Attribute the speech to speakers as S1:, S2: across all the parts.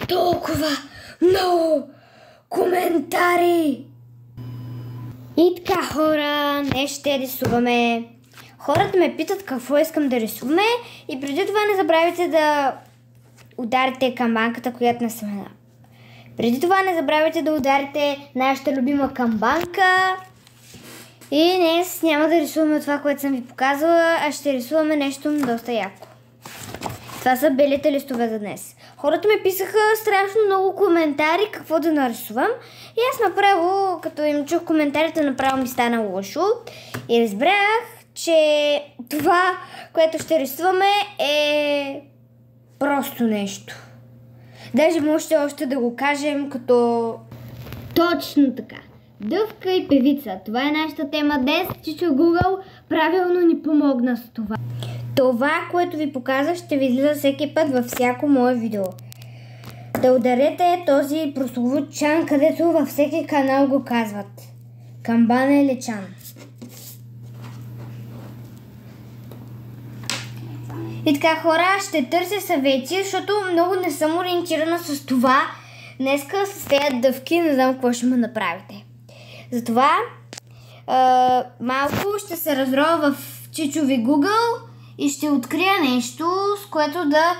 S1: толкова много коментари. И така, хора, днес ще рисуваме. Хората ме питат какво искам да рисуваме и преди това не забравяйте да ударите камбанката, която насмена. Преди това не забравяйте да ударите нашата любима камбанка. И днес няма да рисуваме това, което съм ви показала, а ще рисуваме нещо доста яко. Това са белите листове за днес. Хората ми писаха страшно много коментари какво да нарисувам. И аз направо, като им чух коментарите, направо ми стана лошо. И разбрах, че това, което ще рисуваме, е просто нещо. Даже можете още да го кажем като точно така. Дъвка и певица. Това е нашата тема днес. Чичо Google правилно ни помогна с това. Това, което ви показах, ще ви излиза всеки път във всяко мое видео. Да ударете този прословут чан, където във всеки канал го казват. Камбана или чан. И така, хора, ще търся съвети, защото много не съм ориентирана с това. Днеска с тези дъвки не знам какво ще ме направите. Затова малко ще се разрова в Чичови Google и ще открия нещо, с което да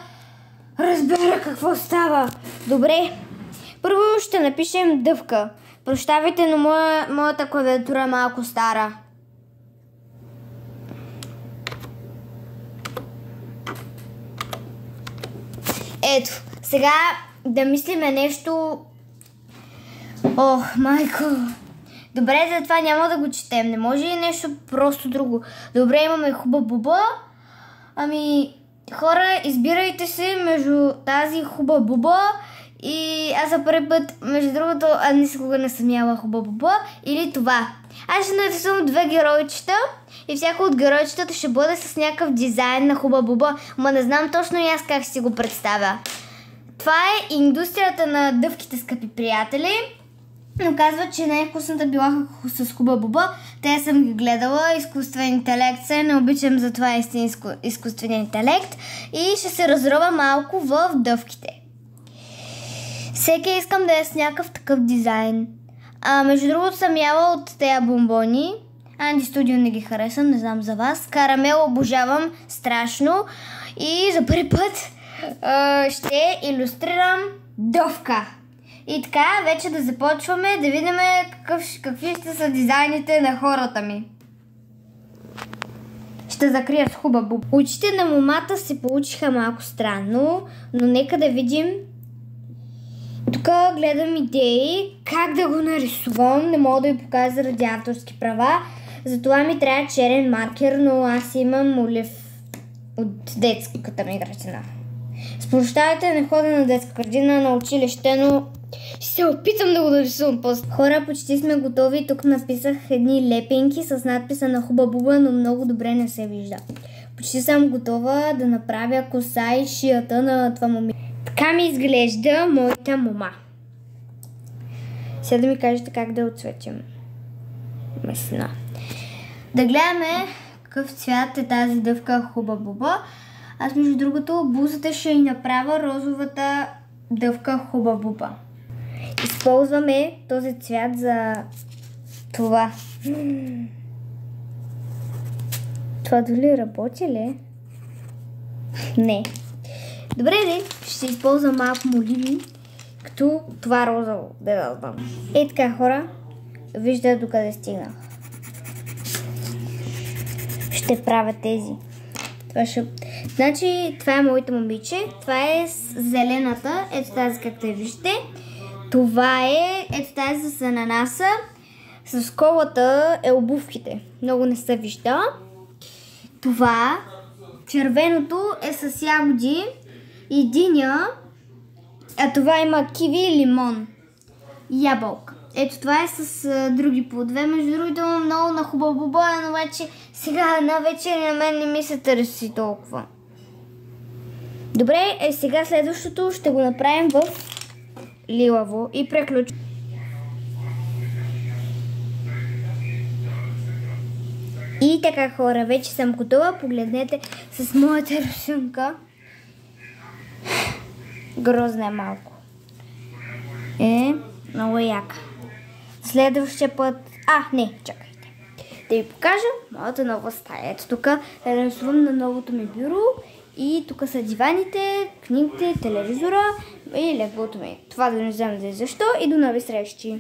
S1: разбера какво става. Добре, първо ще напишем дъвка. Прощавайте, но моята клавиатура е малко стара. Ето, сега да мислиме нещо. Ох, майко. Добре, затова няма да го четем. Не може ли нещо просто друго? Добре, имаме хуба-буба. Ами, хора, избирайте се между тази хуба-буба и аз за първи път, между другото, никога не съм яла хуба-буба или това. Аз ще нарисувам две геройчета и всяко от геройчетата ще бъде с някакъв дизайн на хуба-буба, но не знам точно и аз как си го представя. Това е индустрията на дъвките, скъпи приятели. Но казва, че най-вкусната била с хуба-буба. Те съм ги гледала. Изкуствен интелект се. Не обичам за това изкуствен интелект. И ще се разрова малко в дъвките. Всеки искам да е с някакъв такъв дизайн. Между другото съм яла от тези бомбони. Анди Студио не ги харесвам, не знам за вас. Карамел обожавам страшно. И за първи път ще илюстрирам дъвка. И така, вече да започваме да видим какви ще са дизайните на хората ми. Ще закрия с хуба-буба. Очите на момата се получиха малко странно, но нека да видим. Тук гледам идеи как да го нарисувам. Не мога да ви покажа заради авторски права. Затова ми трябва черен маркер, но аз имам олив от детската ми градина. Спрощавайте, не ходя на детска градина, на училище, но ще се опитам да го нарисувам после. Хора, почти сме готови. Тук написах едни лепенки с надписа на хуба-буба, но много добре не се вижда. Почти съм готова да направя коса и шията на това момиче. Така ми изглежда моята мома. Сега да ми кажете как да отцветим месина. Да гледаме какъв цвят е тази дъвка хуба-буба. Аз между другото бузата ще й направя розовата дъвка хуба-буба. Използваме този цвят за това. Това дали работи ли? Не. Добре, ще използвам малко моливи, като това розово. Да знам. Ей така, хора, виждате докъде стигнах. Ще правя тези. Значи, това е моето момиче. Това е зелената. Ето тази, както я виждате. Това е, ето тази с ананаса. С колата е обувките. Много не се вижда. Това, червеното е с ягоди и диня. А това има киви и лимон. Ябълка. Ето това е с други плодове. Между другото много на хуба-буба, но вече сега на вечер на мен не ми се търси толкова. Добре, сега следващото ще го направим в лилаво и преключвам. И така, хора, вече съм готова. Погледнете с моята рисунка. Грозна е малко. е много яка. Следващия път... не, чакайте. Да ви покажа моята нова стая. Ето тук рисувам на новото ми бюро и тук са диваните, книгите, телевизора и леглото ми. Това да не знам защо и до нови срещи.